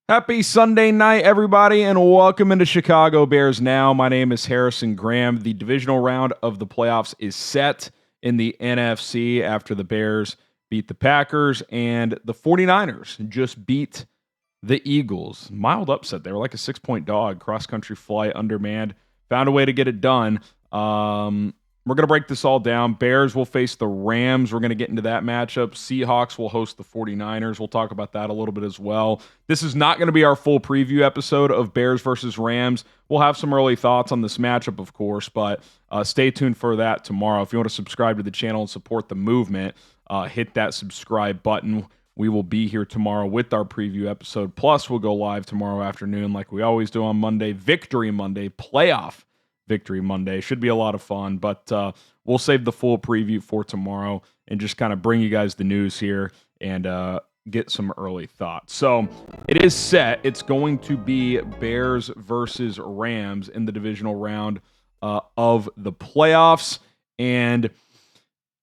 Happy Sunday night, everybody, and welcome into Chicago Bears Now. My name is Harrison Graham. The divisional round of the playoffs is set in the NFC after the Bears beat the Packers, and the 49ers just beat the Eagles. Mild upset. They were like a 6-point dog. Cross-country flight, undermanned. Found a way to get it done. We're going to break this all down. Bears will face the Rams. We're going to get into that matchup. Seahawks will host the 49ers. We'll talk about that a little bit as well. This is not going to be our full preview episode of Bears versus Rams. We'll have some early thoughts on this matchup, of course, but stay tuned for that tomorrow. If you want to subscribe to the channel and support the movement, hit that subscribe button. We will be here tomorrow with our preview episode. Plus, we'll go live tomorrow afternoon like we always do on Monday. Victory Monday, playoff Victory Monday. Should be a lot of fun, but we'll save the full preview for tomorrow and just kind of bring you guys the news here and get some early thoughts. So it is set. It's going to be Bears versus Rams in the divisional round of the playoffs. And,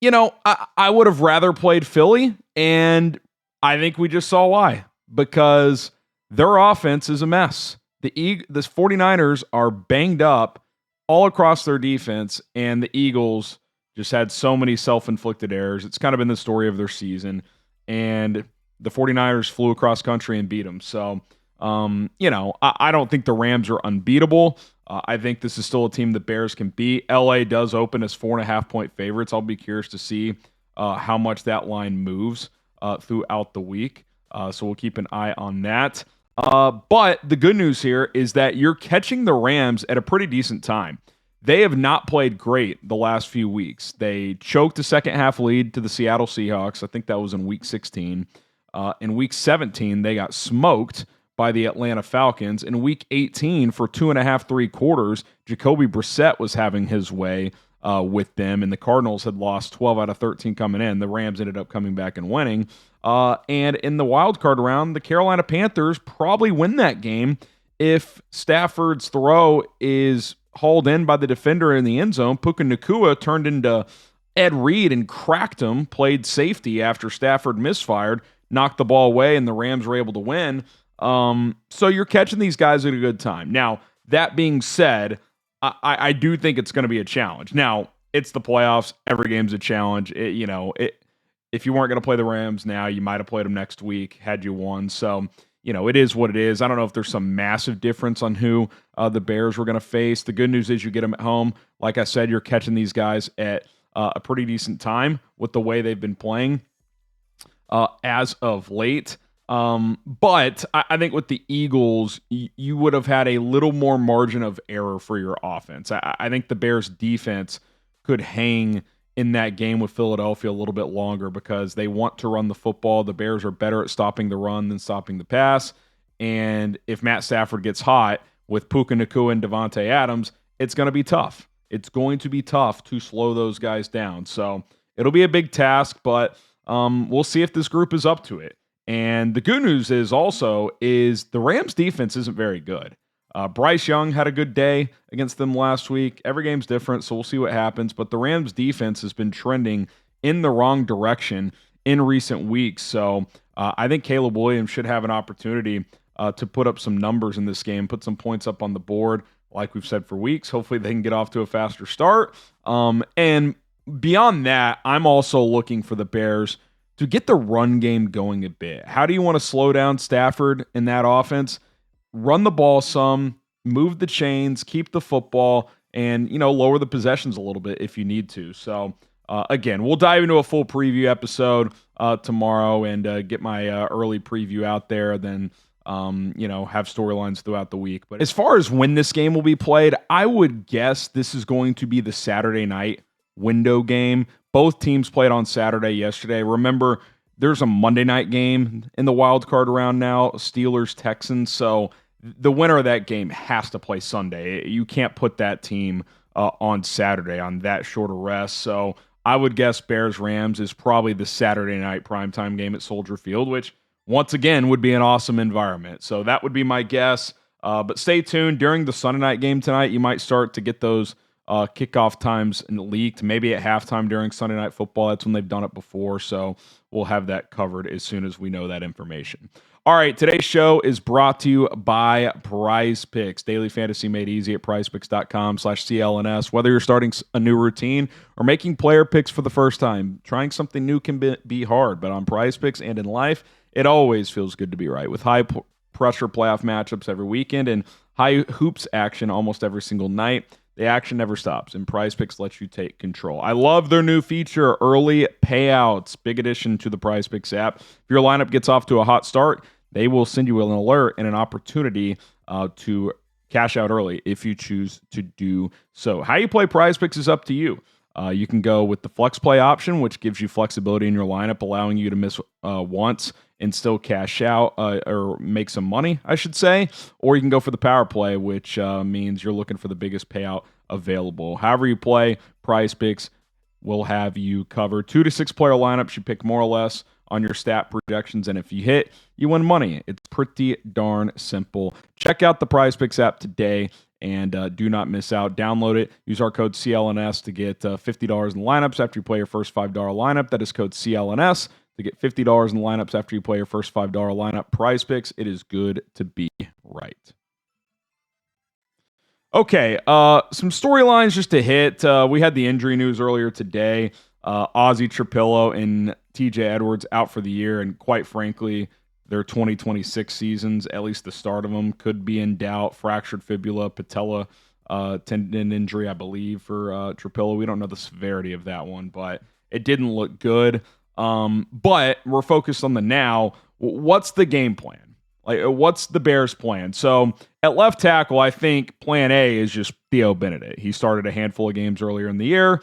you know, I would have rather played Philly, and I think we just saw why. Because their offense is a mess. The 49ers are banged up all across their defense, and the Eagles just had so many self-inflicted errors. It's kind of been the story of their season, and the 49ers flew across country and beat them. So, I don't think the Rams are unbeatable. I think this is still a team that Bears can beat. LA does open as 4.5-point favorites. I'll be curious to see how much that line moves throughout the week. So we'll keep an eye on that. But the good news here is that you're catching the Rams at a pretty decent time. They have not played great the last few weeks. They choked a second-half lead to the Seattle Seahawks. I think that was in Week 16. In Week 17, they got smoked by the Atlanta Falcons. In Week 18, for 2.5, 3 quarters, Jacoby Brissett was having his way with them, and the Cardinals had lost 12 out of 13 coming in. The Rams ended up coming back and winning. And in the wild card round, the Carolina Panthers probably win that game if Stafford's throw is hauled in by the defender in the end zone. Puka Nacua turned into Ed Reed and cracked him, played safety after Stafford misfired, knocked the ball away, and the Rams were able to win. So you're catching these guys at a good time. Now, that being said, I do think it's going to be a challenge. Now, it's the playoffs. Every game's a challenge. If you weren't going to play the Rams now, you might have played them next week had you won. So, it is what it is. I don't know if there's some massive difference on who the Bears were going to face. The good news is you get them at home. Like I said, you're catching these guys at a pretty decent time with the way they've been playing as of late. But I think with the Eagles, you would have had a little more margin of error for your offense. I think the Bears defense could hang in that game with Philadelphia a little bit longer because they want to run the football. The Bears are better at stopping the run than stopping the pass. And if Matt Stafford gets hot with Puka Nacua and Devontae Adams, it's going to be tough. It's going to be tough to slow those guys down. So it'll be a big task, but we'll see if this group is up to it. And the good news is the Rams defense isn't very good. Bryce Young had a good day against them last week. Every game's different, so we'll see what happens. But the Rams defense has been trending in the wrong direction in recent weeks. So I think Caleb Williams should have an opportunity to put up some numbers in this game, put some points up on the board, like we've said for weeks. Hopefully they can get off to a faster start. And beyond that, I'm also looking for the Bears to get the run game going a bit. How do you want to slow down Stafford in that offense? Run the ball some, move the chains, keep the football, and, lower the possessions a little bit if you need to. So, again, we'll dive into a full preview episode tomorrow and get my early preview out there, then, have storylines throughout the week. But as far as when this game will be played, I would guess this is going to be the Saturday night window game. Both teams played on Saturday yesterday. Remember, there's a Monday night game in the wild card round now, Steelers-Texans. So the winner of that game has to play Sunday. You can't put that team on Saturday on that short a rest. So I would guess Bears-Rams is probably the Saturday night primetime game at Soldier Field, which once again would be an awesome environment. So that would be my guess. But stay tuned. During the Sunday night game tonight, you might start to get those kickoff times leaked, maybe at halftime during Sunday Night Football. That's when they've done it before, so we'll have that covered as soon as we know that information. All right, today's show is brought to you by PrizePicks. Daily fantasy made easy at PrizePicks.com/CLNS. Whether you're starting a new routine or making player picks for the first time, trying something new can be hard, but on PrizePicks and in life, it always feels good to be right. With high-pressure playoff matchups every weekend and high hoops action almost every single night, the action never stops, and PrizePicks lets you take control. I love their new feature, early payouts. Big addition to the PrizePicks app. If your lineup gets off to a hot start, they will send you an alert and an opportunity to cash out early if you choose to do so. How you play PrizePicks is up to you. You can go with the flex play option, which gives you flexibility in your lineup, allowing you to miss once and still cash out or make some money, I should say. Or you can go for the power play, which means you're looking for the biggest payout available. However you play, PrizePicks will have you covered. 2 to 6 player lineups, you pick more or less on your stat projections, and if you hit, you win money. It's pretty darn simple. Check out the PrizePicks app today and do not miss out. Download it. Use our code CLNS to get $50 in lineups after you play your first $5 lineup. That is code CLNS to get $50 in lineups after you play your first $5 lineup. PrizePicks, it is good to be right. Okay, some storylines just to hit. We had the injury news earlier today. Ozzie Trapillo and TJ Edwards out for the year, and quite frankly, their 2026 seasons, at least the start of them, could be in doubt. Fractured fibula, patella tendon injury, I believe, for Trapillo. We don't know the severity of that one, but it didn't look good. But we're focused on the now. What's the game plan? Like, what's the Bears' plan? So at left tackle, I think plan A is just Theo Benedict. He started a handful of games earlier in the year.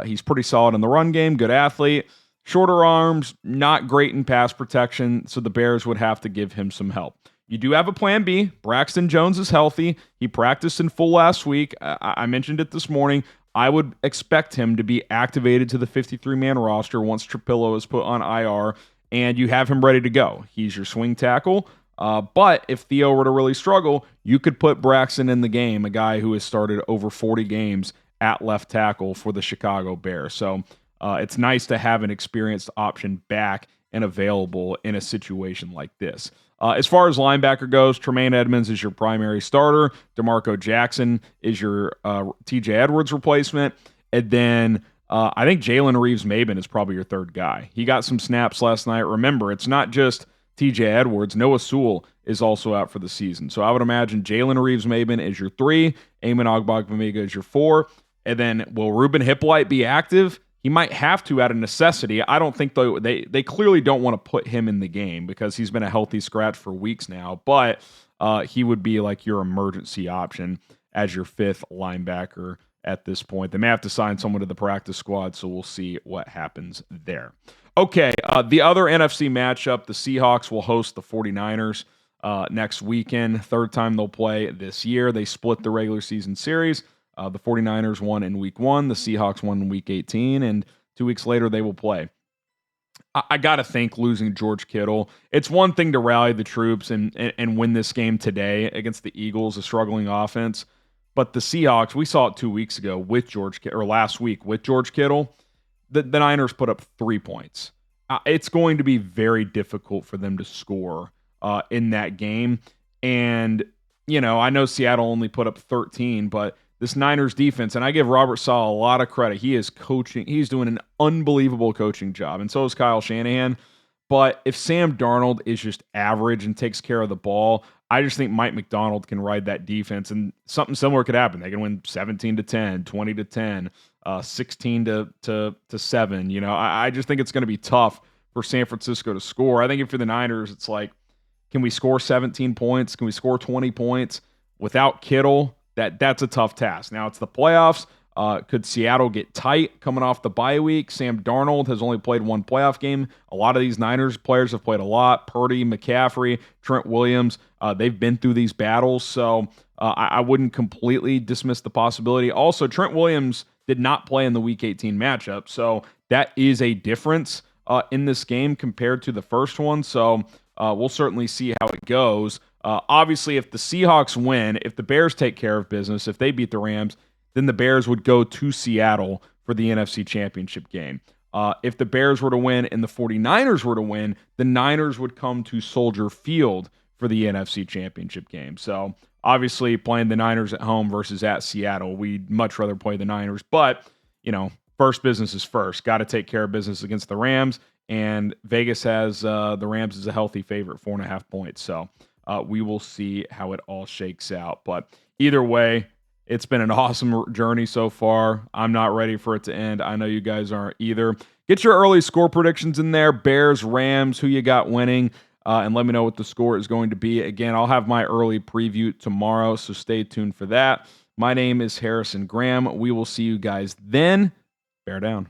He's pretty solid in the run game, good athlete. Shorter arms, not great in pass protection, so the Bears would have to give him some help. You do have a plan B. Braxton Jones is healthy. He practiced in full last week. I mentioned it this morning. I would expect him to be activated to the 53-man roster once Trapillo is put on IR, and you have him ready to go. He's your swing tackle. But if Theo were to really struggle, you could put Braxton in the game, a guy who has started over 40 games at left tackle for the Chicago Bears. So it's nice to have an experienced option back and available in a situation like this. As far as linebacker goes, Tremaine Edmonds is your primary starter. DeMarco Jackson is your TJ Edwards replacement. And then I think Jalen Reeves-Maybin is probably your third guy. He got some snaps last night. Remember, it's not just TJ Edwards. Noah Sewell is also out for the season. So I would imagine Jalen Reeves-Maybin is your 3. Eamon Ogbongbemiga is your 4. And then will Ruben Hippolyte be active? He might have to out of necessity. I don't think they clearly don't want to put him in the game because he's been a healthy scratch for weeks now. But he would be like your emergency option as your 5th linebacker at this point. They may have to sign someone to the practice squad, so we'll see what happens there. Okay, the other NFC matchup, the Seahawks will host the 49ers next weekend. Third time they'll play this year. They split the regular season series. The 49ers won in week 1. The Seahawks won in week 18. And 2 weeks later, they will play. I got to think losing George Kittle, it's one thing to rally the troops and win this game today against the Eagles, a struggling offense. But the Seahawks, we saw it 2 weeks ago with last week with George Kittle. The Niners put up 3 points. It's going to be very difficult for them to score in that game. And, I know Seattle only put up 13, but this Niners defense, and I give Robert Saleh a lot of credit. He is coaching. He's doing an unbelievable coaching job, and so is Kyle Shanahan. But if Sam Darnold is just average and takes care of the ball, I just think Mike McDonald can ride that defense, and something similar could happen. They can win 17-10, 20-10, 16-7. I just think it's going to be tough for San Francisco to score. I think if you're the Niners, it's like, can we score 17 points? Can we score 20 points without Kittle? That's a tough task. Now it's the playoffs. Could Seattle get tight coming off the bye week? Sam Darnold has only played 1 playoff game. A lot of these Niners players have played a lot. Purdy, McCaffrey, Trent Williams, they've been through these battles. So I wouldn't completely dismiss the possibility. Also, Trent Williams did not play in the Week 18 matchup. So that is a difference in this game compared to the first one. So we'll certainly see how it goes. Obviously, if the Seahawks win, if the Bears take care of business, if they beat the Rams, then the Bears would go to Seattle for the NFC Championship game. If the Bears were to win and the 49ers were to win, the Niners would come to Soldier Field for the NFC Championship game. So obviously playing the Niners at home versus at Seattle, we'd much rather play the Niners. But, first business is first. Got to take care of business against the Rams. And Vegas has the Rams as a healthy favorite, 4.5 points. So we will see how it all shakes out. But either way, it's been an awesome journey so far. I'm not ready for it to end. I know you guys aren't either. Get your early score predictions in there. Bears, Rams, who you got winning, and let me know what the score is going to be. Again, I'll have my early preview tomorrow, so stay tuned for that. My name is Harrison Graham. We will see you guys then. Bear down.